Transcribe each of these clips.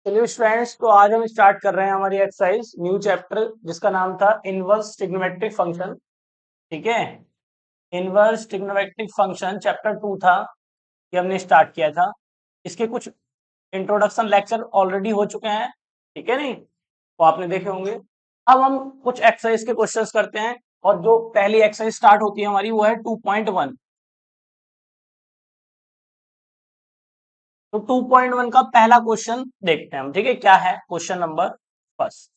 चलिए स्टूडेंट्स, तो आज हम स्टार्ट कर रहे हैं हमारी एक्सरसाइज न्यू चैप्टर जिसका नाम था इनवर्स ट्रिग्नोमेट्रिक फंक्शन। ठीक है। इनवर्स ट्रिग्नोमेट्रिक फंक्शन चैप्टर 2 था। ये हमने स्टार्ट किया था। इसके कुछ इंट्रोडक्शन लेक्चर ऑलरेडी हो चुके हैं। ठीक है, नहीं तो आपने देखे होंगे। अब हम कुछ एक्सरसाइज के क्वेश्चंस करते हैं और जो पहली एक्सरसाइज स्टार्ट होती है हमारी वो है 2.1। तो 2.1 का पहला क्वेश्चन देखते हैं हम। ठीक है, क्या है क्वेश्चन नंबर फर्स्ट।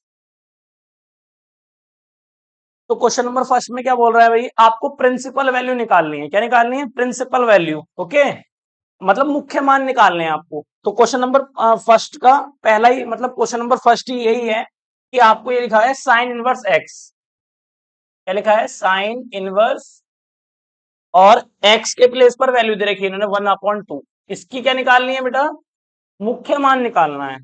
तो क्वेश्चन नंबर फर्स्ट में क्या बोल रहा है भाई, आपको प्रिंसिपल वैल्यू निकालनी है। क्या निकालनी है? Principal value. ओके, मतलब मुख्य मान निकालने हैं आपको। तो क्वेश्चन नंबर फर्स्ट का पहला ही मतलब क्वेश्चन नंबर फर्स्ट ही यही है कि आपको ये लिखा है साइन इनवर्स एक्स। क्या लिखा है? साइन इनवर्स, और एक्स के प्लेस पर वैल्यू दे रखी है इन्होंने 1/2। इसकी क्या निकालनी है बेटा? मुख्य मान निकालना है।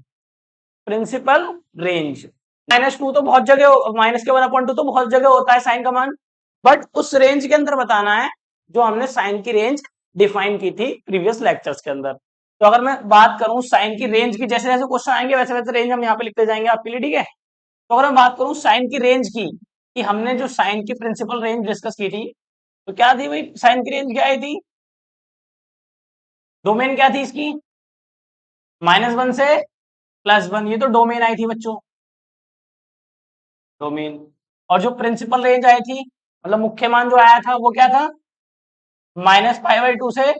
प्रिंसिपल रेंज -2 तो बहुत जगह, माइनस के 1/2 तो बहुत जगह होता है साइन का मान, बट उस रेंज के अंदर बताना है जो हमने साइन की रेंज डिफाइन की थी प्रीवियस लेक्चर्स के अंदर। तो अगर मैं बात करूं साइन की रेंज की, जैसे जैसे क्वेश्चन आएंगे वैसे वैसे रेंज हम यहाँ पे लिखते जाएंगे आपके लिए। ठीक है, तो अगर मैं बात करूं साइन की रेंज की, कि हमने जो साइन की प्रिंसिपल रेंज डिस्कस की थी, तो क्या थी भाई? साइन की रेंज क्या आई थी? डोमेन क्या थी इसकी? -1 से +1। ये तो डोमेन आई थी बच्चों, डोमेन। और जो प्रिंसिपल रेंज आई थी, मतलब मुख्य मान जो आया था वो क्या था? -π/2 से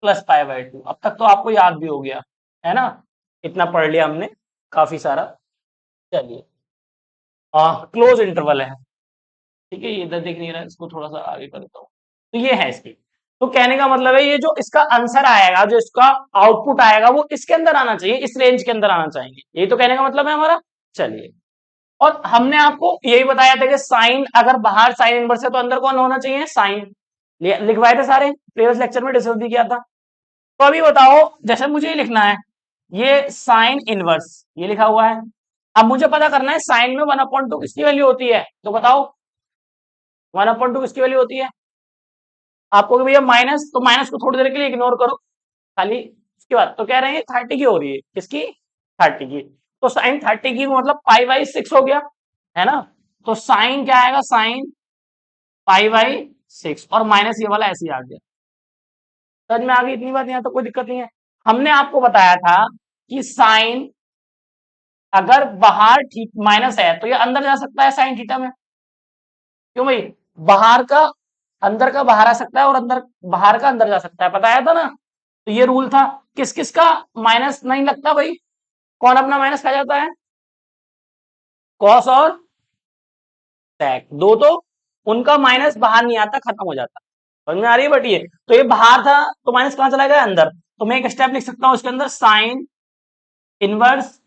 +π/2। अब तक तो आपको याद भी हो गया है ना, इतना पढ़ लिया हमने काफी सारा। चलिए, क्लोज इंटरवल है। ठीक है, ये इधर दिख नहीं रहा है, इसको थोड़ा सा आगे कर देता हूँ। तो ये है इसकी। तो कहने का मतलब है ये जो इसका आंसर आएगा, जो इसका आउटपुट आएगा, वो इसके अंदर आना चाहिए, इस रेंज के अंदर आना चाहिए। यही तो कहने का मतलब है हमारा। चलिए, और हमने आपको यही बताया था कि साइन अगर बाहर साइन इनवर्स है तो अंदर कौन होना चाहिए? साइन। लिखवाए थे सारे, प्रीवियस लेक्चर में डिस्कस भी किया था। तो अभी बताओ, जैसे मुझे ये लिखना है, ये साइन इनवर्स ये लिखा हुआ है। अब मुझे पता करना है साइन में 1/2 किसकी वैल्यू होती है, तो बताओ 1/2 किसकी वैल्यू होती है? आपको कि भैया माइनस, तो माइनस को थोड़ी देर के लिए इग्नोर करो खाली। इसके बाद तो कह रहे हैं 30 की हो रही है। किसकी? 30 की। तो साइन 30 की मतलब π/6 हो गया, है ना। तो साइन क्या आएगा? साइन π/6, और माइनस ये वाला ऐसे ही आ गया। समझ में आ गई इतनी बात? यहाँ तो कोई दिक्कत नहीं है। हमने आपको बताया था कि साइन अगर बाहर ठीक माइनस है तो ये अंदर जा सकता है साइन थीटा में। क्यों भाई? बाहर का अंदर का बाहर आ सकता है और अंदर बाहर का अंदर जा सकता है, बताया था ना। तो ये रूल था। किस किस का माइनस नहीं लगता भाई? कौन अपना माइनस खा जाता है? कॉस और सेक, दो तो उनका माइनस बाहर नहीं आता, खत्म हो जाता। समझ में आ रही है? बट ये तो ये बाहर था, तो माइनस कहां चला गया? अंदर। तो मैं एक स्टेप लिख सकता हूं इसके अंदर, साइन इनवर्स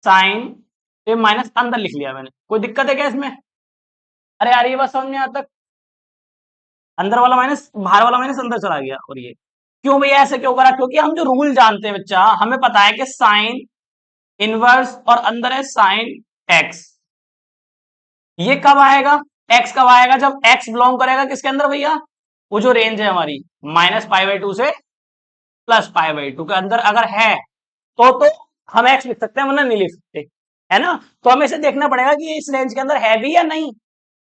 साइन, तो माइनस अंदर लिख लिया मैंने। कोई दिक्कत है क्या इसमें? अरे यार ये बात समझ में आता, अंदर वाला माइनस बाहर वाला माइनस अंदर चला गया। और ये क्यों भैया ऐसे क्यों करा? क्योंकि हम जो रूल जानते हैं बच्चा, हमें पता है कि साइन इनवर्स और अंदर है साइन एक्स। ये कब आएगा? एक्स कब आएगा? जब एक्स बिलोंग करेगा किसके अंदर भैया? वो जो रेंज है हमारी -π/2 से +π/2 के अंदर अगर है तो हम एक्स लिख सकते हैं, वरना नहीं लिख सकते, है ना। तो हमें इसे देखना पड़ेगा कि इस रेंज के अंदर है भी या नहीं।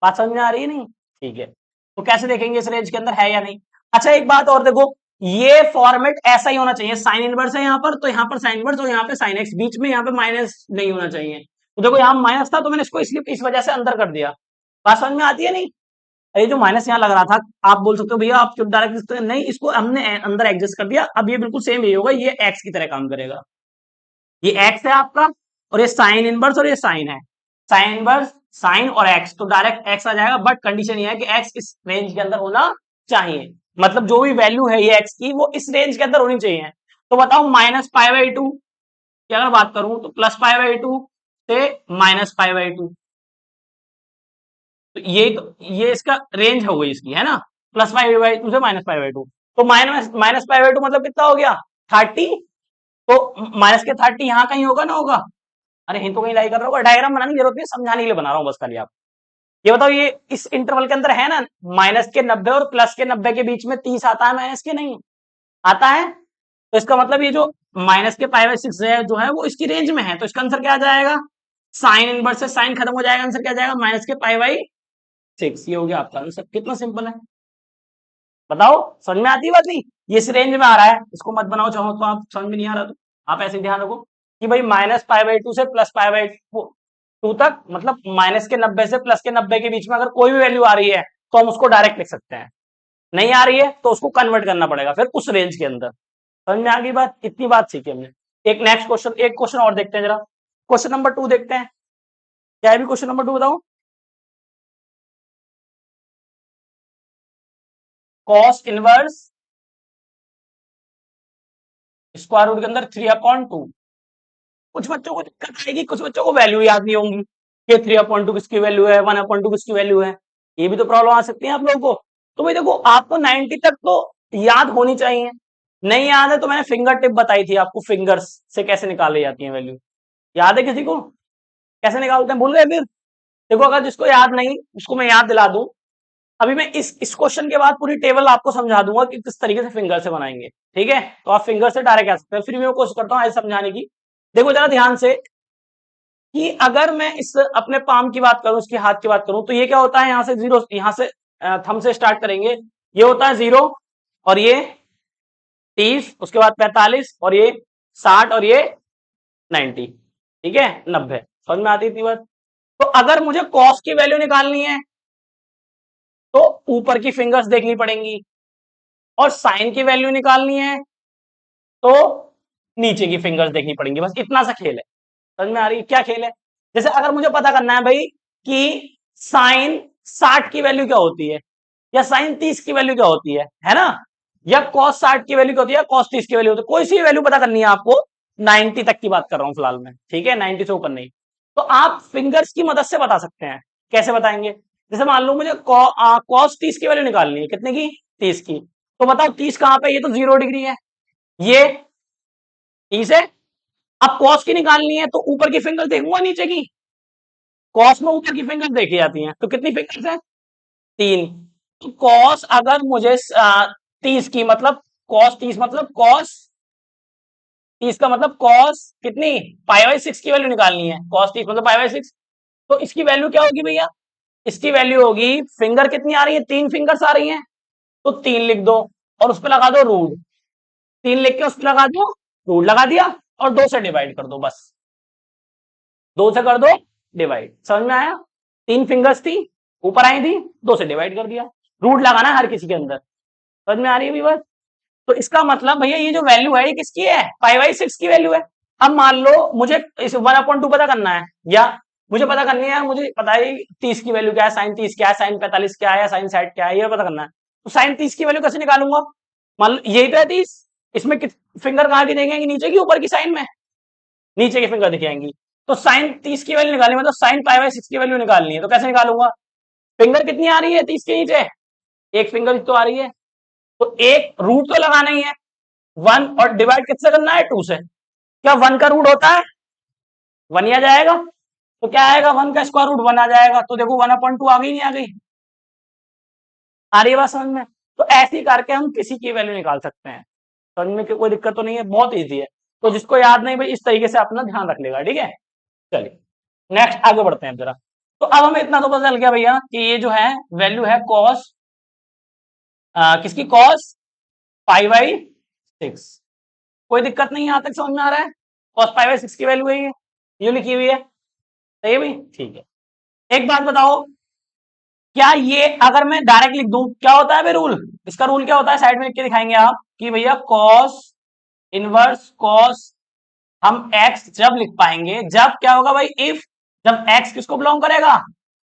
बात समझ में आ रही है? नहीं? ठीक है, तो कैसे देखेंगे इस रेंज के अंदर है या नहीं? अच्छा एक बात और देखो, ये फॉर्मेट ऐसा ही होना चाहिए। साइन इनवर्स है यहाँ पर, तो यहाँ पर साइन इनवर्स और यहाँ पे साइन एक्स, बीच में यहाँ पे माइनस नहीं होना चाहिए। तो देखो यहाँ माइनस था तो मैंने इसको इसलिए इस वजह से अंदर कर दिया। बात समझ में आती है? नहीं? ये जो माइनस यहाँ लग रहा था, आप बोल सकते हो भैया आप क्यों डायरेक्ट नहीं, इसको हमने अंदर एडजस्ट कर दिया। अब ये बिल्कुल सेम यही होगा, ये एक्स की तरह काम करेगा। ये एक्स है आपका, और ये साइन इनवर्स और ये साइन है। साइन इनवर्स साइन और एक्स, तो डायरेक्ट एक्स आ जाएगा, बट कंडीशन ये है कि एक्स इस रेंज के अंदर होना चाहिए। मतलब जो भी वैल्यू है ये एक्स की, वो इस रेंज के अंदर होनी चाहिए। तो बताओ -π/2 की अगर बात करूं तो +π/2 से -π/2, तो ये इसका रेंज हो गई इसकी, है ना। +π/2 से -π/2, तो माइनस π/2 मतलब कितना हो गया? 30। तो माइनस के 30 यहां कहीं होगा ना होगा? अरे हिंद तो कहीं लाई कर रहा होगा, डायग्राम बनाने की जरूरत नहीं, समझाने के लिए बना रहा हूं बस खाली। आप ये बताओ, ये इस इंटरवल के अंदर है ना? -के 90 और +के 90 के बीच में 30 आता है माइनस के? नहीं आता है। तो इसका मतलब ये जो माइनस के पाई बाई सिक्स है जो है वो इसकी रेंज में है, तो इसका आंसर क्या आ जाएगा, साइन इनवर्स से साइन खत्म हो जाएगा, आंसर क्या आ जाएगा माइनस के पाई बाई सिक्स। ये हो गया आपका आंसर। कितना सिंपल है, बताओ समझ में आती है बात नहीं। ये इस रेंज में आ रहा है, इसको मत बनाओ चाहो तो, आप समझ में नहीं आ रहा तो आप ऐसे ध्यान रखो कि भाई माइनस पाई बाई टू से प्लस पाई बाई टू तक, मतलब माइनस के 90 से प्लस के 90 के बीच में अगर कोई भी वैल्यू आ रही है तो हम उसको डायरेक्ट लिख सकते हैं, नहीं आ रही है तो उसको कन्वर्ट करना पड़ेगा फिर उस रेंज के अंदर। समझ में आ गई बात, इतनी बात सीखी हमने। एक नेक्स्ट क्वेश्चन, एक क्वेश्चन और देखते हैं जरा, क्वेश्चन नंबर 2 देखते हैं, क्या है भी क्वेश्चन नंबर 2 बताओ। कॉस इनवर्स स्क्वायर रूट के अंदर 3/2। कुछ बच्चों को दिक्कत आएगी, कुछ बच्चों को वैल्यू याद नहीं होंगी कि 3/2 किसकी वैल्यू है, 1/2 किसकी वैल्यू है, ये भी तो प्रॉब्लम आ सकती है आप लोगों को। तो भाई देखो आपको 90 तक तो याद होनी चाहिए, नहीं याद है तो मैंने फिंगर टिप बताई थी आपको, फिंगर्स से कैसे निकाली जाती है वैल्यू, याद है किसी को, कैसे निकालते हैं, भूल गए फिर। देखो अगर जिसको याद नहीं उसको मैं याद दिला दूं, अभी मैं इस क्वेश्चन के बाद पूरी टेबल आपको समझा दूंगा कि किस तरीके से फिंगर से बनाएंगे, ठीक है, तो आप फिंगर से डायरेक्ट आ सकते हैं, फिर भी मैं कोशिश करता हूँ ऐसे समझाने की। देखो जरा ध्यान से कि अगर मैं इस अपने पाम की बात करूं, इसके हाथ की बात करूं, तो ये क्या होता है, यहां से जीरो, यहां से थंब से स्टार्ट करेंगे, ये होता है 0 और ये 30, उसके बाद 45 और ये 60 और ये 90, ठीक है 90। समझ में आती थी बात। तो अगर मुझे कॉस की वैल्यू निकालनी है तो ऊपर की फिंगर्स देखनी पड़ेंगी, और साइन की वैल्यू निकालनी है तो नीचे की फिंगर्स देखनी पड़ेंगी, बस इतना सा खेल है। समझ में आ रही है क्या खेल है। जैसे अगर मुझे पता करना है भाई कि साइन 60 की वैल्यू क्या होती है, या साइन 30 की वैल्यू क्या होती है ना, या कॉस 60 की वैल्यू क्या होती है, कॉस 30 की वैल्यू होती है, कोई सी वैल्यू पता करनी है आपको, 90 तक की बात कर रहा हूं फिलहाल में, ठीक है 90 से ऊपर नहीं, तो आप फिंगर्स की मदद से बता सकते हैं। कैसे बताएंगे, जैसे मान लो मुझे कॉस 30 की वैल्यू निकालनी है, कितने की, 30 की, तो बताओ 30 कहां पे, ये तो 0 डिग्री है, ये 30 है। अब कॉस की निकालनी है तो ऊपर की फिंगर देखूंगा नीचे की, कॉस में ऊपर की फिंगर देखी जाती हैं, तो कितनी फिंगर्स है, 3। तो कॉस अगर मुझे 30 की, मतलब कॉस 30 मतलब कॉस 30 का मतलब कॉस कितनी, पाई बाई 6 की वैल्यू निकालनी है, कॉस 30 मतलब पाई बाई 6, तो इसकी वैल्यू क्या होगी भैया, इसकी वैल्यू होगी, फिंगर कितनी आ रही है, 3 फिंगर्स आ रही हैं, तो 3 लिख दो और उस पर लगा दो रूट, 3 लिख के उस पर लगा दो रूट, लगा दिया और 2 से डिवाइड कर दो, बस 2 से कर दो डिवाइड। समझ में आया, 3 फिंगर्स थी ऊपर आई थी, 2 से डिवाइड कर दिया, रूट लगाना है हर किसी के अंदर। समझ में आ रही है व्यूअर। तो इसका मतलब भैया ये जो वैल्यू है ये किसकी है, पाई बाई 6 की वैल्यू है। अब मान लो मुझे इस 1/2 पता करना है, या मुझे पता करनी है, मुझे पता है 30 की वैल्यू क्या है, साइन 30 क्या है, साइन 45 क्या है, साइन 60 क्या है, ये पता करना है। तो साइन 30 की वैल्यू कैसे निकालूंगा, मान लो यही तो है 30, इसमें फिंगर कहाँ की देखेंगे, नीचे की ऊपर की, साइन में नीचे की फिंगर दिखेंगी, तो साइन 30 की वैल्यू निकालनी, मतलब साइन पाई बाई 6 की वैल्यू निकालनी है, तो कैसे निकालूंगा, फिंगर कितनी आ रही है 30 के नीचे, एक फिंगर तो आ रही है, तो एक रूट तो लगाना ही है, 1 और डिवाइड किससे करना है, 2 से। क्या 1 का रूट होता है 1 ही आ जाएगा, तो क्या आएगा 1 का स्क्वायर रूट 1 आ जाएगा, तो देखो 1/2 आ गई, नहीं आ गई, आ रही है बात समझ में। तो ऐसे ही करके हम किसी की वैल्यू निकाल सकते हैं, समझ में कोई दिक्कत तो नहीं है, बहुत ईजी है। तो जिसको याद नहीं भाई इस तरीके से अपना ध्यान रख लेगा, ठीक है। चलिए नेक्स्ट आगे बढ़ते हैं जरा। तो अब हमें इतना तो पता चल गया भैया कि ये जो है वैल्यू है कॉस, किसकी, कॉस पाई बाई 6, कोई दिक्कत नहीं, यहां तक समझ में आ रहा है, कॉस पाई बाई 6 की वैल्यू है ये लिखी हुई है, सही है भाई, ठीक है। एक बात बताओ, क्या ये अगर मैं डायरेक्ट लिख दूं क्या होता है भाई रूल, इसका रूल क्या होता है, साइड में लिख के दिखाएंगे आप कि भैया कॉस इनवर्स कॉस, हम एक्स जब लिख पाएंगे जब क्या होगा भाई, इफ, जब एक्स किसको बिलोंग करेगा,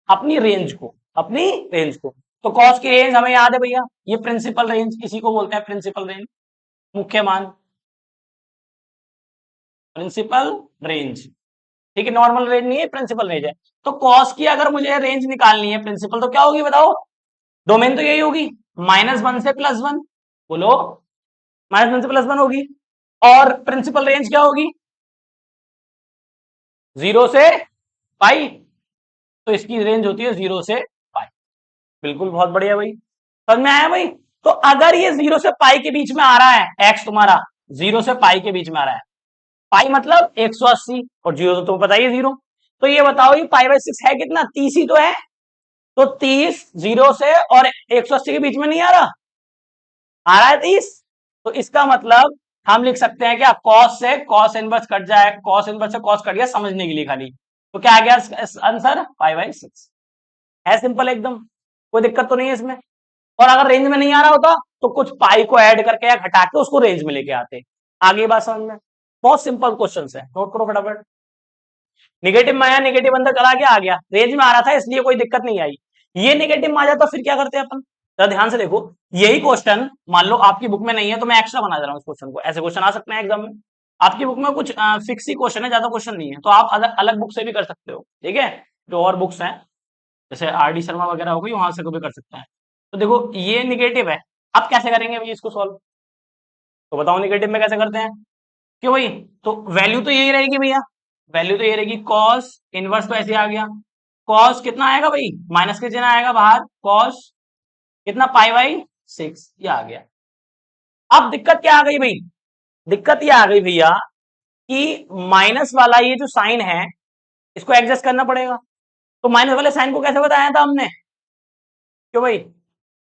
अपनी रेंज को, अपनी रेंज को। तो कॉस की रेंज हमें याद है भैया, ये प्रिंसिपल रेंज इसी को बोलते हैं, प्रिंसिपल रेंज, मुख्य मान, प्रिंसिपल रेंज, ठीक है, नॉर्मल रेंज नहीं है, प्रिंसिपल रेंज है। तो कॉस की अगर मुझे रेंज निकालनी है प्रिंसिपल, तो क्या होगी बताओ, डोमेन तो यही होगी, -1 से +1, बोलो, -1 से +1 होगी, और प्रिंसिपल रेंज क्या होगी, 0 से पाई, तो इसकी रेंज होती है 0 से पाई, बिल्कुल बहुत बढ़िया भाई, समझ में आया भाई। तो अगर ये 0 से पाई के बीच में आ रहा है एक्स तुम्हारा, 0 से पाई के बीच में आ रहा है। पाई मतलब 180 और 0 तो पता ही है 0। तो ये बताओ ये पाई बाई 6 है कितना? 30 ही तो है। तो 30 0 से और 180 के बीच में नहीं आ रहा है 30। तो इसका मतलब हम लिख सकते हैं क्या, कॉस से कॉस इनवर्स कट जाए, कॉस इनवर्स से कॉस कट गया, समझने के लिए खाली। तो क्या आ गया आंसर? पाई बाई 6 है। सिंपल एकदम, कोई दिक्कत तो नहीं है इसमें। और अगर रेंज में नहीं आ रहा होता तो कुछ पाई को ऐड करके या घटा के उसको रेंज में लेके आते। आगे बात समझ में? बहुत सिंपल क्वेश्चन है, नोट करो फटाफट। निगेटिव में आया, निगेटिव अंदर चला गया, आ गया, रेंज में आ रहा था इसलिए कोई दिक्कत नहीं आई। ये निगेटिव में आ जाता फिर क्या करते हैं अपन? तो ध्यान से देखो, यही क्वेश्चन मान लो आपकी बुक में नहीं है तो मैं एक्स्ट्रा बना दे रहा हूँ इस क्वेश्चन को। ऐसे क्वेश्चन आ सकते हैं एग्जाम में। आपकी बुक में कुछ फिक्स ही क्वेश्चन है, ज्यादा क्वेश्चन नहीं है, तो आप अलग अलग बुक से भी कर सकते हो, ठीक है। जो और बुक्स हैं जैसे आर डी शर्मा वगैरह हो गई, वहां से भी कर सकते हैं। तो देखो ये निगेटिव है, अब कैसे करेंगे भैया इसको सॉल्व? तो बताओ निगेटिव में कैसे करते हैं? क्यों भाई? तो वैल्यू तो यही रहेगी भैया, वैल्यू तो ये रहेगी, कॉस इनवर्स तो ऐसे आ गया। कॉस कितना आएगा भाई? माइनस के चिन्ह आएगा बाहर, कॉस कितना? पाई बाई 6, ये आ गया। अब दिक्कत क्या आ गई भाई? दिक्कत ये आ गई भैया कि माइनस वाला ये जो साइन है इसको एडजस्ट करना पड़ेगा। तो माइनस वाले साइन को कैसे बताया था हमने? क्यों भाई?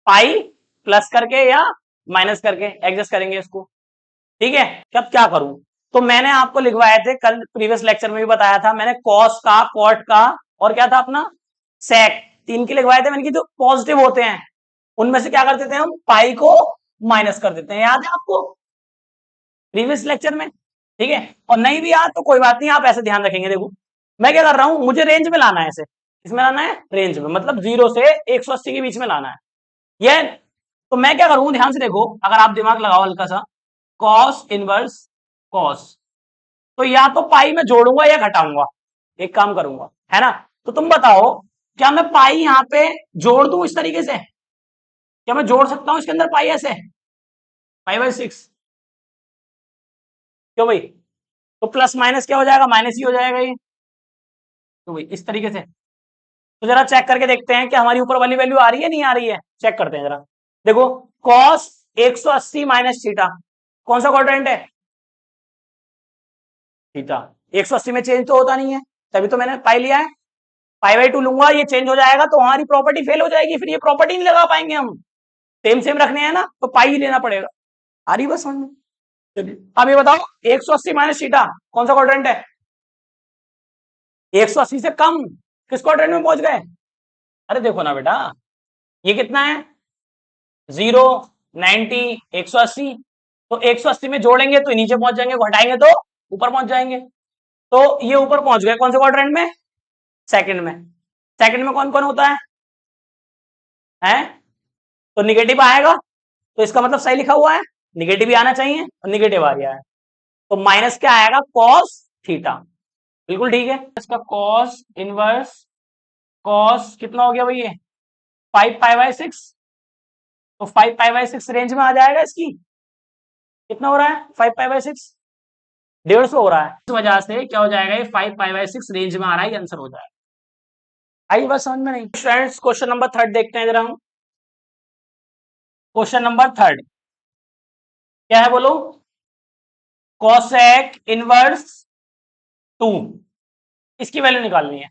पाई प्लस करके या माइनस करके एडजस्ट करेंगे इसको, ठीक है। अब क्या करूं? तो मैंने आपको लिखवाए थे कल प्रीवियस लेक्चर में भी बताया था मैंने, कॉस का, कॉट का और क्या था अपना, सेक, तीन के लिखवाए थे मैंने कि जो पॉजिटिव होते हैं उनमें से क्या कर देते हैं हम, पाई को माइनस कर देते हैं। याद है आपको प्रीवियस लेक्चर में? ठीक है। और नहीं भी याद तो कोई बात नहीं, आप ऐसे ध्यान रखेंगे। देखो मैं क्या कर रहा हूं, मुझे रेंज में लाना है इसे, इसमें लाना है रेंज में, मतलब 0 से 180 के बीच में लाना है ये। तो मैं क्या करूंगा, ध्यान से देखो, अगर आप दिमाग लगाओ हल्का सा, कॉस इनवर्स कॉस, तो या तो पाई में जोड़ूंगा या घटाऊंगा, एक काम करूंगा, है ना। तो तुम बताओ क्या मैं पाई यहां पे जोड़ दूं इस तरीके से? क्या मैं जोड़ सकता हूं इसके अंदर पाई ऐसे, पाई बाई 6? क्यों भाई? तो प्लस माइनस क्या हो जाएगा, माइनस ही हो जाएगा ये। तो भाई इस तरीके से, तो जरा चेक करके देखते हैं कि हमारी ऊपर वाली वैल्यू आ रही है नहीं आ रही है, चेक करते हैं जरा। देखो कॉस 180 माइनस थीटा, कौन सा क्वाड्रेंट है? थीटा। 180 में चेंज तो होता नहीं है, तभी तो मैंने पाई लिया है। पाई बाई 2 लूंगा, ये चेंज हो जाएगा तो हमारी प्रॉपर्टी फेल हो जाएगी, फिर ये प्रॉपर्टी नहीं लगा पाएंगे हम। सेम सेम रखने हैं ना, तो पाई ही लेना पड़ेगा। आ रही बस समझ में? चलिए अब ये बताओ 180 माइनस थीटा कौन सा क्वाड्रेंट है? 180 से कम किस क्वाड्रेंट में पहुंच गए? अरे देखो ना बेटा, ये कितना है? 0, 90, 180। तो 180 में जोड़ेंगे तो नीचे पहुंच जाएंगे, घटाएंगे तो ऊपर पहुंच जाएंगे। तो ये ऊपर पहुंच गए कौन से क्वाड्रेंट में? सेकंड में। सेकंड में कौन कौन होता है? तो निगेटिव आएगा, तो इसका मतलब सही लिखा हुआ है, निगेटिव ही आना चाहिए और निगेटिव आ गया है। तो माइनस क्या आएगा, कॉस थीटा। बिल्कुल ठीक है, इसका कॉस इनवर्स कॉस कितना हो गया भाई, ये 5 पाई बाई 6। तो 5 पाई बाई 6 रेंज में आ जाएगा इसकी। कितना हो रहा है 5 पाई बाई 6? 150 हो रहा है। इस वजह से क्या हो जाएगा, ये 5 पाई बाई 6 रेंज में आ रहा है, ये आंसर हो जाएगा। आई बात समझ में? नहीं स्टूडेंट्स, क्वेश्चन नंबर 3 देखते हैं जरा हम। क्वेश्चन नंबर 3 क्या है बोलो? कोसेक इनवर्स 2, इसकी वैल्यू निकालनी है,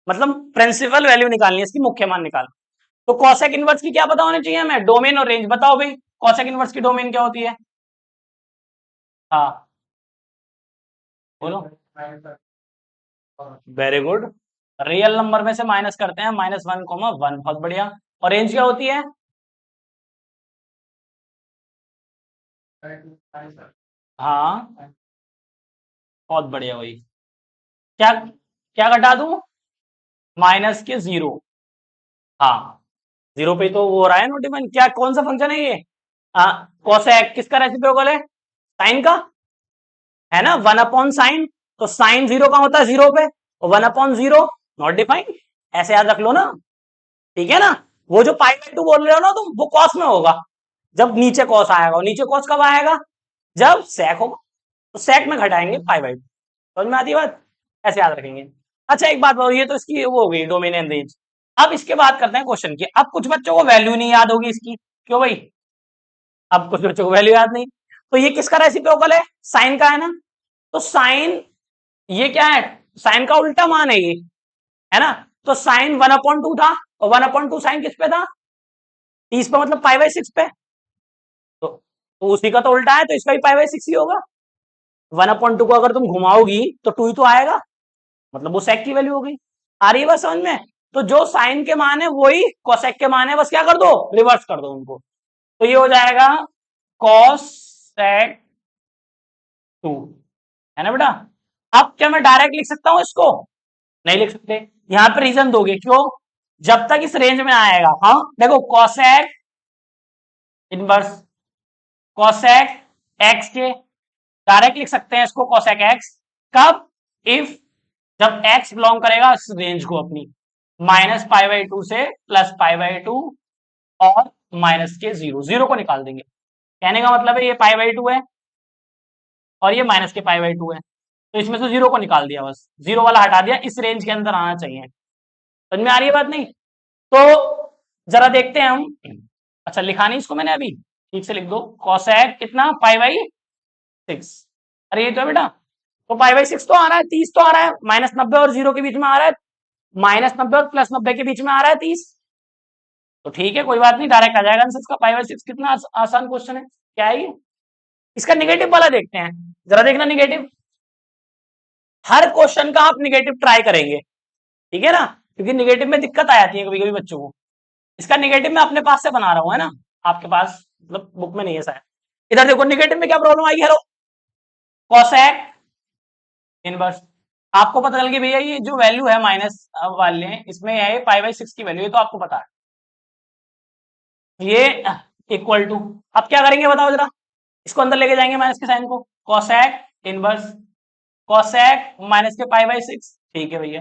मतलब प्रिंसिपल वैल्यू निकालनी है, इसकी मुख्य मान निकाल। तो कोसेक इनवर्स की क्या पता होनी चाहिए हमें, डोमेन और रेंज। बताओ भाई कोसेक इनवर्स की डोमेन क्या होती है? हाँ बोलो। वेरी गुड, रियल नंबर में से माइनस करते हैं, -1, 1, बहुत बढ़िया। और रेंज क्या होती है? हाँ बहुत बढ़िया भाई। क्या क्या घटा दूं? माइनस के 0। हाँ 0 पे तो वो हो रहा है नोटिफाइन, क्या कौन सा फंक्शन है ये? कोसेक किसका रेसिप्रोकल है? साइन का, है ना, 1/sin। तो साइन 0 का होता है 0 पे, और 1/0 नॉट डिफाइंड, ऐसे याद रख लो ना, ठीक है ना। वो जो पाई बाई 2 बोल रहे हो ना तुम, वो कॉस में होगा, जब नीचे कॉस आएगा। और नीचे कॉस कब आएगा? जब सेक होगा। तो सेक में घटाएंगे पाई बाई 2। समझ में आती है बात? ऐसे याद रखेंगे। अच्छा एक बात बताओ, ये तो इसकी वो हो गई डोमेन एंड रेंज। अब इसके बाद करते हैं क्वेश्चन की। अब कुछ बच्चों को वैल्यू नहीं याद होगी इसकी, क्यों भाई? अब कुछ बच्चों को वैल्यू याद नहीं, तो ये किसका रेसिप्रोकल है? साइन का है ना। तो साइन, ये क्या है? साइन का उल्टा मान है ये, है ना। तो साइन 1/2 था, और 1/2 साइन किस पे था? 30 पे, मतलब π/6 पे। तो उसी का तो उल्टा है, तो इसका भी π/6 ही होगा। 1/2 को अगर तुम घुमाओगी तो 2 ही तो आएगा, मतलब वो सेक की वैल्यू हो गई। आ रही है बस समझ में? तो जो साइन के मान है वही कोसेक के मान है, बस क्या कर दो, रिवर्स कर दो उनको। तो ये हो जाएगा कोसेक 2, है ना बेटा। अब क्या मैं डायरेक्ट लिख सकता हूं इसको? नहीं लिख सकते। यहां पर रीजन दोगे क्यों? जब तक इस रेंज में आएगा, हाँ देखो कोसेक इनवर्स कोसेक एक्स के, डायरेक्ट लिख सकते हैं इसको कोसेक एक्स। कब? इफ, जब एक्स बिलोंग करेगा इस रेंज को अपनी, -π/2 से +π/2 और माइनस के 0, 0 को निकाल देंगे। कहने का मतलब है ये π/2 है और ये माइनस के π/2 है, तो इसमें से 0 को निकाल दिया, बस 0 वाला हटा दिया, इस रेंज के अंदर आना चाहिए। समझ में आ रही है बात? नहीं तो जरा देखते हैं हम। अच्छा लिखा नहीं इसको मैंने अभी, ठीक से लिख दो। कोसेक कितना? π/6। अरे ये तो है बेटा, तो π/6 तो आ रहा है, 30 तो आ रहा है, -90 और 0 के बीच में आ रहा है, -90 और +90 के बीच में आ रहा है 30। तो ठीक है कोई बात नहीं, डायरेक्ट आ जाएगा आंसर इसका। π/6 कितना आसान क्वेश्चन है। क्या है ये? इसका निगेटिव वाला देखते हैं, जरा देखना निगेटिव। हर क्वेश्चन का आप निगेटिव ट्राई करेंगे, ठीक है ना, क्योंकि निगेटिव में दिक्कत आ जाती है कभी कभी बच्चों को। इसका निगेटिव मैं अपने पास से बना रहा हूं, है ना, आपके पास मतलब बुक में नहीं है शायद। इधर देखो निगेटिव में क्या प्रॉब्लम आएगी। हेलो, कोसेक इनवर्स, आपको पता चल गया भैया ये जो वैल्यू है माइनस वाले, इसमें है π/6 की वैल्यू, ये तो आपको पता है। ये इक्वल टू, अब क्या करेंगे बताओ जरा, इसको अंदर लेके जाएंगे माइनस के साइन को। कोसेक इनवर्स कोसेक माइनस के π/6, ठीक है भैया।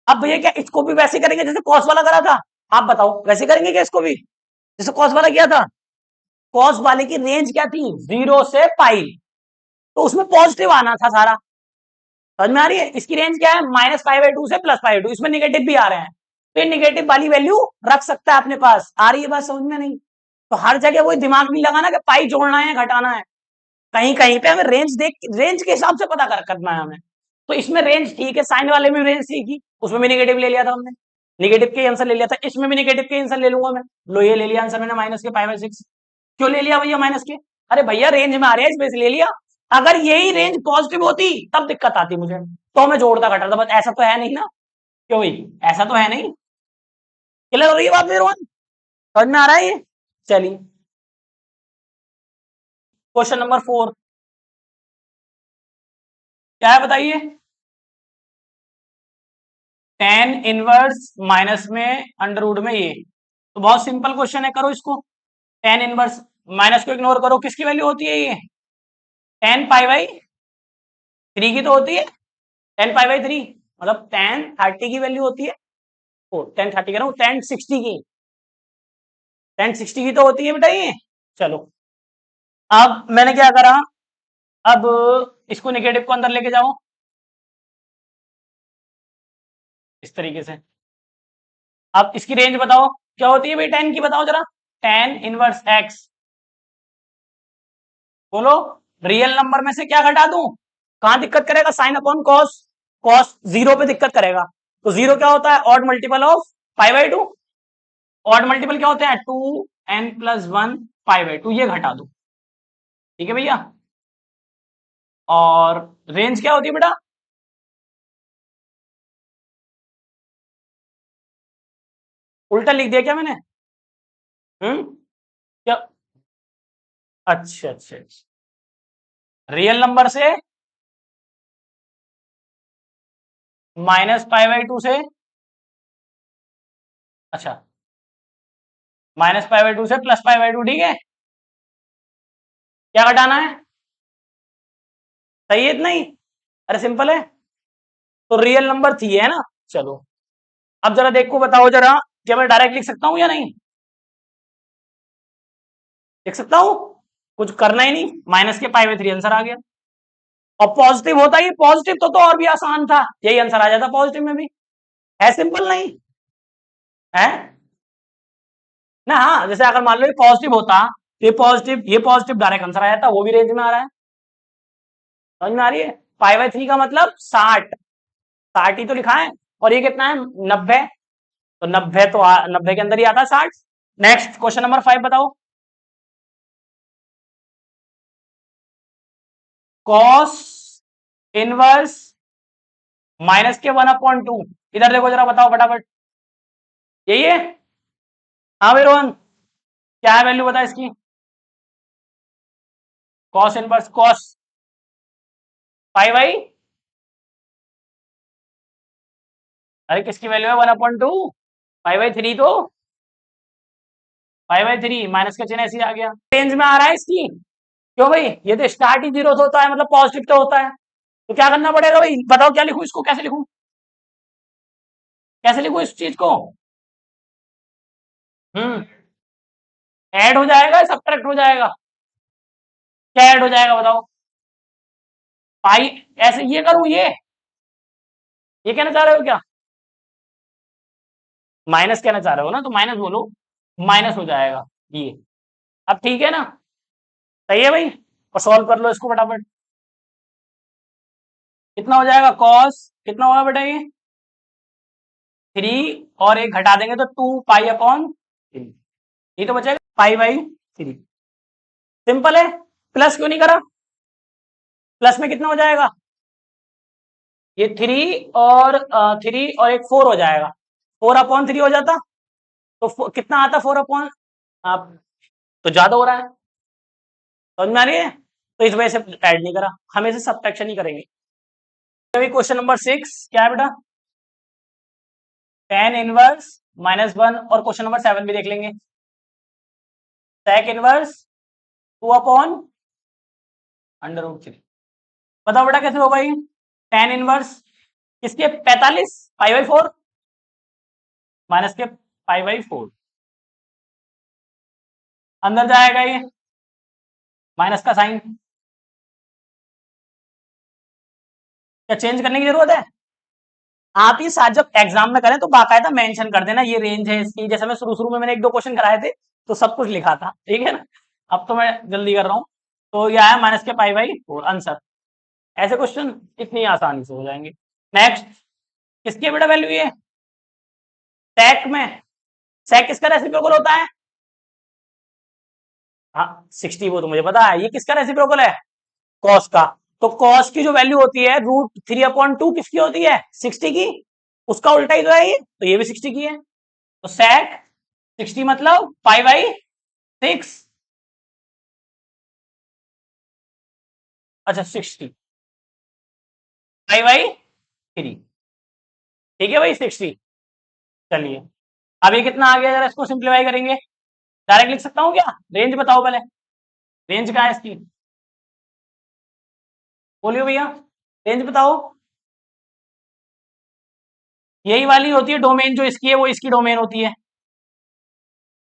अब भैया क्या इसको भी वैसे करेंगे जैसे कॉस वाला करा था? आप बताओ वैसे करेंगे क्या इसको भी, जैसे कॉस वाला किया था? कॉस वाले की रेंज क्या थी? 0 से पाई, तो उसमें पॉजिटिव आना था सारा। समझ में आ रही है? इसकी रेंज क्या है? -π/2 से +π/2, इसमें निगेटिव भी आ रहे हैं, तो ये निगेटिव वाली वैल्यू रख सकता है अपने पास। आ रही है बात समझ में? नहीं तो हर जगह वही दिमाग नहीं लगाना कि पाई जोड़ना है घटाना है, कहीं कहीं पे हमें रेंज देख, रेंज के हिसाब से पता करना है हमें। तो इसमें रेंज ठीक है, साइन वाले में रेंज ठीक ही, उसमें भी निगेटिव ले लिया था हमने, निगेटिव के आंसर ले लिया था, इसमें भी निगेटिव के आंसर ले लूंगा मैं। लो ये ले लिया आंसर मैंने माइनस के π/6। क्यों ले लिया भैया माइनस के? अरे भैया रेंज में आ रहे हैं इसमें से ले लिया, अगर यही रेंज पॉजिटिव होती तब दिक्कत आती मुझे, तो मैं जोड़ता घटाता, बस ऐसा तो है नहीं ना। क्यों भाई, ऐसा तो है नहीं। क्लियर हो रही है बात मेरे? समझ में आ रहा है ये? चलिए क्वेश्चन नंबर 4 क्या है बताइए। tan इनवर्स माइनस में अंडर रूट में ये, तो बहुत सिंपल क्वेश्चन है, करो इसको। tan इनवर्स, माइनस को इग्नोर करो, किसकी वैल्यू होती है ये? tan π/3 की तो होती है, tan π/3 मतलब tan 30 की वैल्यू होती है। ओ tan 30 कह रहा हूँ, tan 60 की, tan 60 की तो होती है बेटा ये। चलो अब मैंने क्या करा, अब इसको नेगेटिव को अंदर लेके जाओ इस तरीके से। अब इसकी रेंज बताओ क्या होती है भाई tan की, बताओ जरा। tan इनवर्स x, बोलो रियल नंबर में से क्या घटा दूं? कहां दिक्कत करेगा? साइन अपॉन कॉस, कॉस 0 पे दिक्कत करेगा। तो 0 क्या होता है? Odd multiple of π/2। Odd multiple क्या होते हैं? 2n+1 π/2, ये घटा दो, ठीक है भैया। और रेंज क्या होती है बेटा? उल्टा लिख दिया क्या मैंने? क्या? अच्छा अच्छा अच्छा, रियल नंबर से -π/2 से, अच्छा -π/2 से +π/2, ठीक है। क्या घटाना है? सही है इतना ही? अरे सिंपल है, तो रियल नंबर थी है ना। चलो अब जरा देखो, बताओ जरा, क्या मैं डायरेक्ट लिख सकता हूं या नहीं? लिख सकता हूं, कुछ करना ही नहीं, माइनस के π/3 आंसर आ गया। और पॉजिटिव होता ही, पॉजिटिव तो और भी आसान था, यही आंसर आ जाता पॉजिटिव में भी। है सिंपल नहीं है ना? हाँ जैसे अगर मान लो पॉजिटिव होता ये पॉजिटिव डायरेक्ट आंसर आ जाता, वो भी रेंज में आ रहा है। समझ में आ रही है? पाई बाई 3 का मतलब 60, 60 ही तो लिखा है, और ये कितना है 90, तो 90 तो 90 के अंदर ही आता है 60। नेक्स्ट क्वेश्चन नंबर 5 बताओ। कॉस इनवर्स माइनस के 1/2, इधर देखो जरा, बताओ फटाफट। यही है? हाँ भाई रोहन, क्या है वैल्यू बता इसकी? Cos inverse cos pi by, अरे किसकी वैल्यू है 1/2? पाई बाई 3, तो पाई बाई 3 माइनस का चिन्ह ऐसे ही आ गया, रेंज में आ रहा है इसकी। क्यों भाई? ये तो स्टार्ट ही 0 से होता है, मतलब पॉजिटिव तो होता है, तो क्या करना पड़ेगा भाई? बताओ क्या लिखूं इसको, कैसे लिखूं, कैसे लिखूं इस चीज को? हम्म ऐड हो जाएगा, सब्ट्रैक्ट हो जाएगा? क्या ऐड हो जाएगा बताओ? पाई, ऐसे ये करूं, ये कहना चाह रहे हो क्या? माइनस कहना चाह रहे हो ना, तो माइनस बोलो, माइनस हो जाएगा ये। अब ठीक है ना? सही है भाई, और सॉल्व कर लो इसको फटाफट। कितना हो जाएगा कॉस, कितना होगा बेटा ये 3, और एक घटा देंगे तो 2 पाई/3, ये तो बचेगा पाई/3। सिंपल है। प्लस क्यों नहीं करा? प्लस में कितना हो जाएगा? ये 3 और एक 4 हो जाएगा, 4/3 हो जाता, तो कितना आता 4/, आप तो ज्यादा हो रहा है। समझ में आ रही है? तो इस वजह से ऐड नहीं करा, हम इसे सब्ट्रैक्शन ही करेंगे। अभी क्वेश्चन नंबर 6 क्या है बेटा? tan इनवर्स -1, और क्वेश्चन नंबर 7 भी देख लेंगे। sec inverse 2/√3। बताओ बेटा कैसे होगा ये? tan इनवर्स किसके 45 पाई/4 माइनस के पाई/4, अंदर जाएगा ये माइनस का साइन, क्या चेंज करने की जरूरत है? आप ही साथ जब एग्जाम में करें तो बाकायदा मेंशन कर देना ये रेंज है इसकी, जैसे मैं शुरू शुरू में मैंने 1-2 क्वेश्चन कराए थे तो सब कुछ लिखा था, ठीक है ना? अब तो मैं जल्दी कर रहा हूँ। तो यह है माइनस के पाई/4 आंसर। ऐसे क्वेश्चन इतनी आसानी से हो जाएंगे। नेक्स्ट, किसकी बेटा वैल्यू ये? सेक में, सेक किसका रेसिप्रोकल होता है? हाँ 60, वो तो मुझे पता है। ये किसका रेसिप्रोकल है? कॉस का। तो कॉस की जो वैल्यू होती है √3/2 किसकी होती है? 60 की। उसका उल्टा ही तो है ये, तो ये भी 60 की है। तो सेक 60 मतलब पाई/6। अच्छा 60 पाई/3, ठीक है भाई 60। चलिए, अब ये कितना आ गया, जरा इसको सिंप्लीफाई करेंगे। डायरेक्ट लिख सकता हूँ क्या? रेंज बताओ पहले, रेंज क्या है इसकी? बोलियो भैया, रेंज बताओ। यही वाली होती है डोमेन, जो इसकी है वो इसकी डोमेन होती है,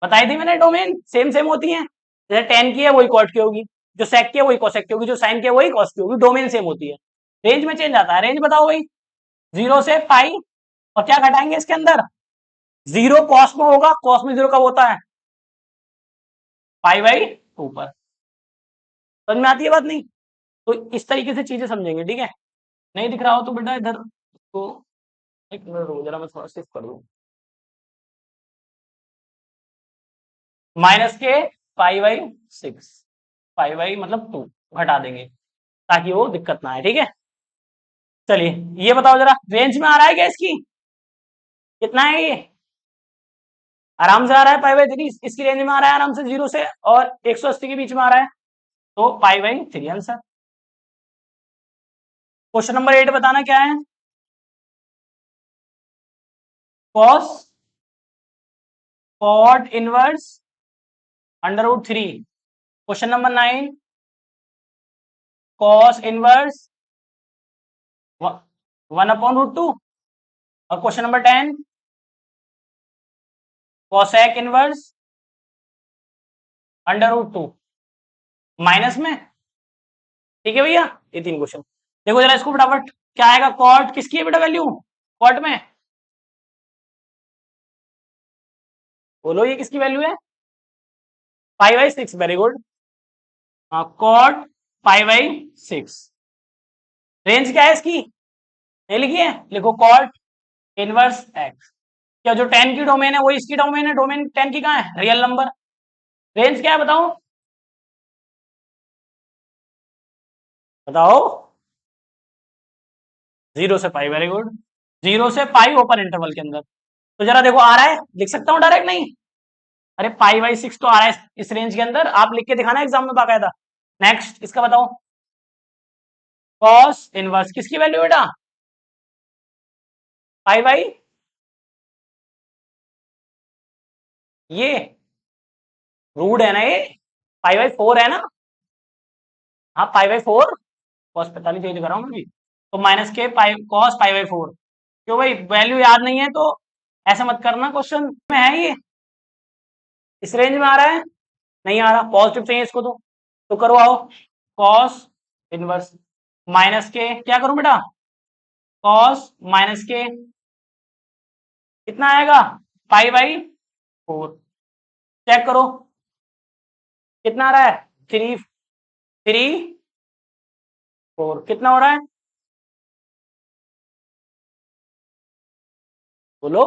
बताई थी मैंने, डोमेन सेम सेम होती है। जैसे टेन की है वही कॉट की होगी, जो सेक की है वही कोसेक की होगी, जो साइन की है वही कॉस की होगी, डोमेन सेम होती है। रेंज में चेंज आता है। रेंज बताओ भाई। 0 से पाई, और क्या घटाएंगे इसके अंदर? 0 कॉस में होगा, कॉस में 0 कब होता है? पाई/2 पर। समझ में आती है बात नहीं? तो इस तरीके से चीजें समझेंगे, ठीक है? नहीं दिख रहा हो तो बेटा इधर तो एक मिनट रुको जरा, मैं थोड़ा शिफ्ट कर दूं। माइनस के पाई/6, पाई मतलब 2 घटा देंगे ताकि वो दिक्कत ना आए, ठीक है? चलिए, ये बताओ जरा, रेंज में आ रहा है क्या इसकी? कितना है ये? आराम से आ रहा है पाई/3, इसकी रेंज में आ रहा है आराम से, 0 से और 180 के बीच में आ रहा है, तो पाई/3 आंसर। क्वेश्चन नंबर 8 बताना क्या है? Cos cot inverse √3। Question number 9, cos inverse 1/√2। और question number 10, cosec inverse √2 minus में, ठीक है भैया? ये 3 क्वेश्चन देखो जरा इसको फटाफट। क्या आएगा? कॉट किसकी है बेटा वैल्यू? कॉट में बोलो, ये किसकी वैल्यू है? 5/6, वेरी गुड। कॉट 5/6। रेंज क्या है इसकी, नहीं लिखी है, लिखो कॉट इनवर्स एक्स। क्या जो 10 की डोमेन है वो इसकी डोमेन है, डोमेन 10 की कहाँ है, रियल नंबर। रेंज क्या है बताओ, बताओ। 0 से पाई, वेरी गुड। 0 से पाई ओपन इंटरवल के अंदर। तो जरा देखो आ रहा है, लिख सकता हूँ डायरेक्ट, नहीं। अरे पाई/6 तो आ रहा है इस रेंज के अंदर, आप लिख के दिखाना एग्जाम में बाकायदा। नेक्स्ट इसका बताओ, कॉस इनवर्स किसकी वैल्यू बेटा, पाई बाई ये रूट है ना ये, पाई/4 है ना। हाँ पाई/4, कॉस 45 यही दिखा रहा हूँ मैं भी। तो माइनस के पाई कॉस पाई/4। क्यों भाई, वैल्यू याद नहीं है तो ऐसा मत करना, क्वेश्चन में है ये, इस रेंज में आ रहा है, नहीं आ रहा, पॉजिटिव चाहिए इसको तो करो आओ, कॉस इनवर्स माइनस के क्या करूं बेटा, कॉस माइनस के कितना आएगा, पाई/4। चेक करो कितना आ रहा है, 3 3 4 कितना हो रहा है, बोलो।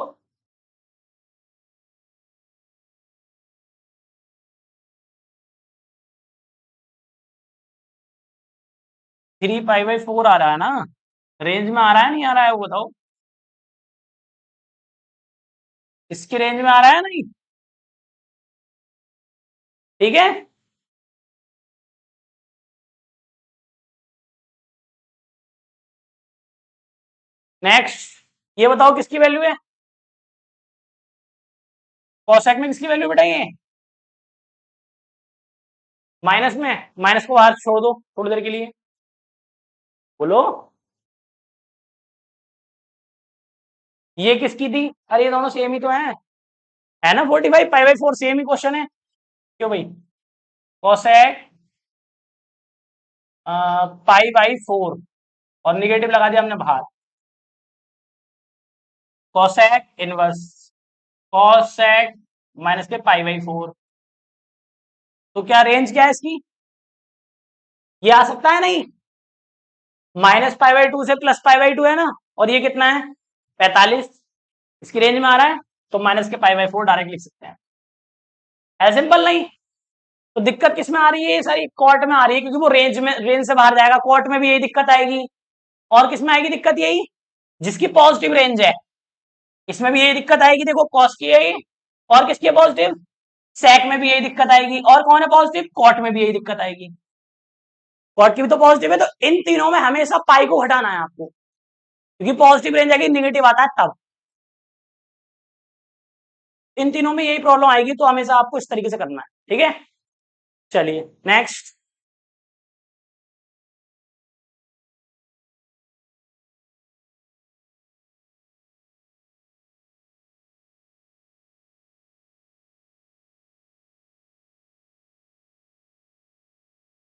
3 पाई/4 आ रहा है ना, रेंज में आ रहा है नहीं आ रहा है वो बताओ, इसकी रेंज में आ रहा है नहीं, ठीक है। नेक्स्ट ये बताओ किसकी वैल्यू है, कॉसेक में किसकी वैल्यू बताइए, माइनस में, माइनस को बाहर छोड़ दो थोड़ी देर के लिए, बोलो। ये किसकी थी, अरे ये दोनों सेम ही तो है ना, 45 पाई/4 सेम ही क्वेश्चन है। क्यों भाई, कॉसेक पाई/4 और निगेटिव लगा दिया हमने बाहर, कॉसेक इनवर्स कॉसेक माइनस के पाई/4। तो क्या रेंज क्या है इसकी, ये आ सकता है नहीं, -पाई/2 से +पाई/2 है ना, और ये कितना है 45, इसकी रेंज में आ रहा है, तो माइनस के पाई/4 डायरेक्ट लिख सकते हैं, है सिंपल नहीं। तो दिक्कत किस में आ रही है, ये सारी कॉट में आ रही है, क्योंकि वो रेंज से बाहर जाएगा, कॉट में भी यही दिक्कत आएगी, और किस में आएगी दिक्कत, यही जिसकी पॉजिटिव रेंज है, इसमें भी यही दिक्कत आएगी, देखो कॉस की है ये, और किसकी है पॉजिटिव, सेक में भी यही दिक्कत आएगी, और कौन है पॉजिटिव, कॉट में भी यही दिक्कत आएगी, कॉट की भी तो पॉजिटिव है, तो इन तीनों में हमेशा पाई को हटाना है आपको, क्योंकि पॉजिटिव रेंज आएगी निगेटिव आता है तब, इन तीनों में यही प्रॉब्लम आएगी, तो हमेशा आपको इस तरीके से करना है, ठीक है। चलिए नेक्स्ट,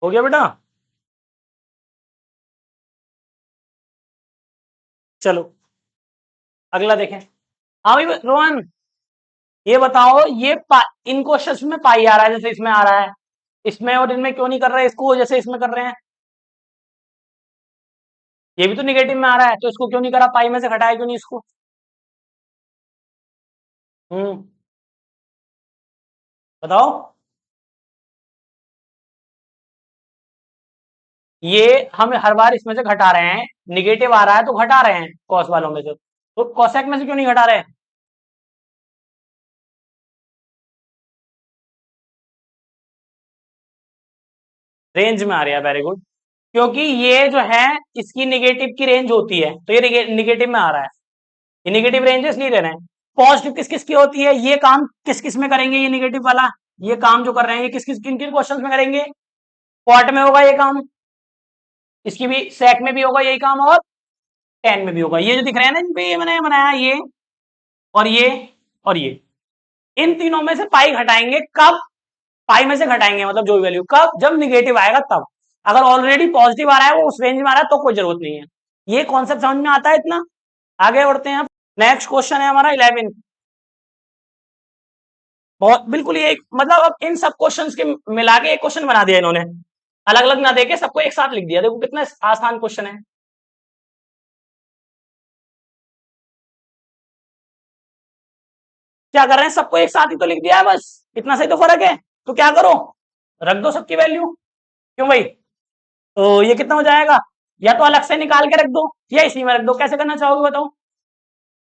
हो गया बेटा, चलो अगला देखें। हाँ भाई रोहन, ये बताओ ये इन क्वेश्चंस में पाई आ रहा है, जैसे इसमें आ रहा है, इसमें और इनमें क्यों नहीं कर रहे इसको, जैसे इसमें कर रहे हैं, ये भी तो निगेटिव में आ रहा है, तो इसको क्यों नहीं करा, पाई में से घटाया क्यों नहीं इसको। हम्म, बताओ। ये हम हर बार इसमें से घटा रहे हैं, निगेटिव आ रहा है तो घटा रहे हैं कॉस वालों में से, तो कॉसेक में से क्यों नहीं घटा रहे, रेंज में आ रहा है, वेरी गुड। क्योंकि ये जो है इसकी निगेटिव की रेंज होती है, तो ये निगेटिव में आ रहा है, ये निगेटिव रेंज है इसलिए ले रहे हैं। पॉजिटिव किस किस की होती है, ये काम किस किस में करेंगे, ये निगेटिव वाला, ये काम जो कर रहे हैं ये किस किस किन किन क्वेश्चन में करेंगे, क्वार्ट में होगा ये काम, इसकी भी सेक में भी होगा यही काम, और 10 में भी होगा, ये जो दिख रहे हैं ना इन पे ये मैंने बनाया, ये और ये और ये, इन तीनों में से पाई घटाएंगे कब, पाई में से घटाएंगे मतलब जो भी वैल्यू, कब, जब निगेटिव आएगा तब, अगर ऑलरेडी पॉजिटिव आ रहा है वो उस रेंज में आ रहा है तो कोई जरूरत नहीं है, ये कॉन्सेप्ट समझ में आता है इतना। आगे बढ़ते हैं, नेक्स्ट क्वेश्चन है हमारा 11, बहुत बिल्कुल ये मतलब अब इन सब क्वेश्चंस के मिला के एक क्वेश्चन बना दिया इन्होंने, अलग अलग ना देके सबको एक साथ लिख दिया। देखो कितना आसान क्वेश्चन है। क्या कर रहे हैं, सबको एक साथ ही तो लिख दिया है, बस इतना से तो फर्क है। तो क्या करो, रख दो सबकी वैल्यू। क्यों भाई, तो ये कितना हो जाएगा, या तो अलग से निकाल के रख दो या इसी में रख दो। कैसे करना चाहोगे बताओ,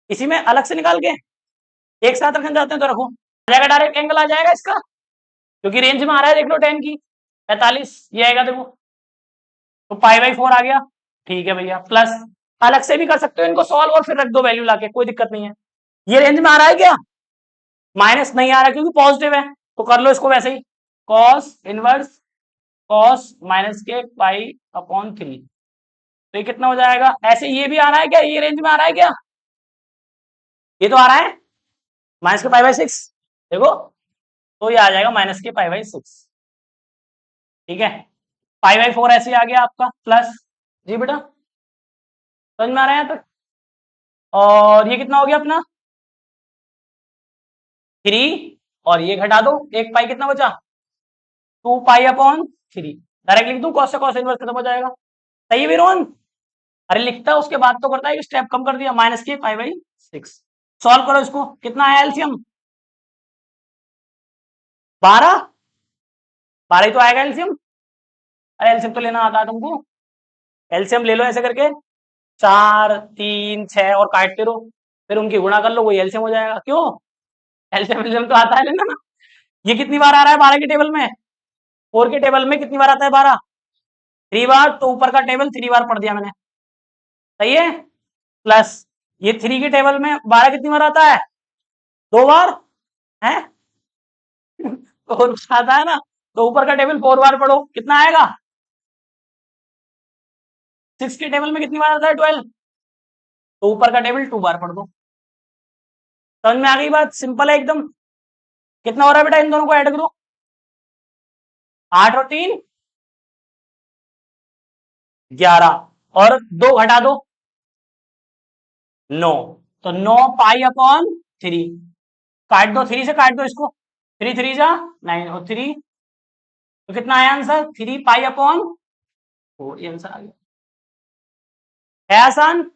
इसी में अलग से निकाल के एक साथ रखना चाहते हैं तो रखो, आ जाएगा डायरेक्ट एंगल आ जाएगा इसका, क्योंकि रेंज में आ रहा है, देख लो 10 की 45 ये आएगा देखो, तो पाई/4 आ गया। ठीक है भैया, प्लस अलग से भी कर सकते हो इनको सॉल्व और फिर रख दो वैल्यू लाके, कोई दिक्कत नहीं है। ये रेंज में आ रहा है क्या, माइनस नहीं आ रहा क्योंकि पॉजिटिव है, तो कर लो इसको वैसे ही, कॉस इनवर्स कॉस माइनस के पाई/3। तो ये कितना हो जाएगा, ऐसे ये भी आ रहा है क्या, ये रेंज में आ रहा है क्या, ये तो आ रहा है माइनस के पाई/6 देखो, तो ये आ जाएगा माइनस के पाई/6। ठीक है, पाई/4 ऐसे आ गया आपका, प्लस जी बेटा समझ में आ रहा है यहाँ तक। और ये कितना हो गया अपना 3, और ये घटा दो, एक पाई कितना बचा 2 पाई/3। डायरेक्ट लिख दूं, कॉस से कॉस इनवर्स खत्म हो जाएगा। सही है विरोन, अरे लिखता है उसके बाद तो करता है, एक स्टेप कम कर दिया, माइनस के पाई/6। सॉल्व करो इसको, कितना आया एलसीएम 12, 12 ही तो आएगा एलसीएम। अरे एलसीएम तो लेना आता है तुमको, एलसीएम ले लो ऐसे करके, 4 3 6 और काटते रहो, फिर उनकी गुणा कर लो, वही एलसीएम हो जाएगा। क्यों, एलसीएम एलसीएम तो आता है लेना ना। ये कितनी बार आ रहा है 12 के टेबल में, 4 के टेबल में कितनी बार आता है 12, 3 बार, तो ऊपर का टेबल 3 बार पढ़ दिया मैंने, सही है। प्लस ये 3 के टेबल में 12 कितनी बार आता है, 2 बार है, 4 आता है ना, तो ऊपर का टेबल 4 बार पढ़ो, कितना आएगा। 6 के टेबल में कितनी बार आता है 12, तो ऊपर का टेबल 2 बार पढ़ दो। समझ में आ गई बात, सिंपल है एकदम। कितना हो रहा है बेटा, इन दोनों को ऐड करो, 8 और 3 11, और 2 घटा दो 9, तो 9 पाई/3। काट दो, 3 से काट दो इसको, 3 3 जा 9 और 3, तो कितना आया आंसर 3 पाई/4। ये आंसर आ गया, है आसान।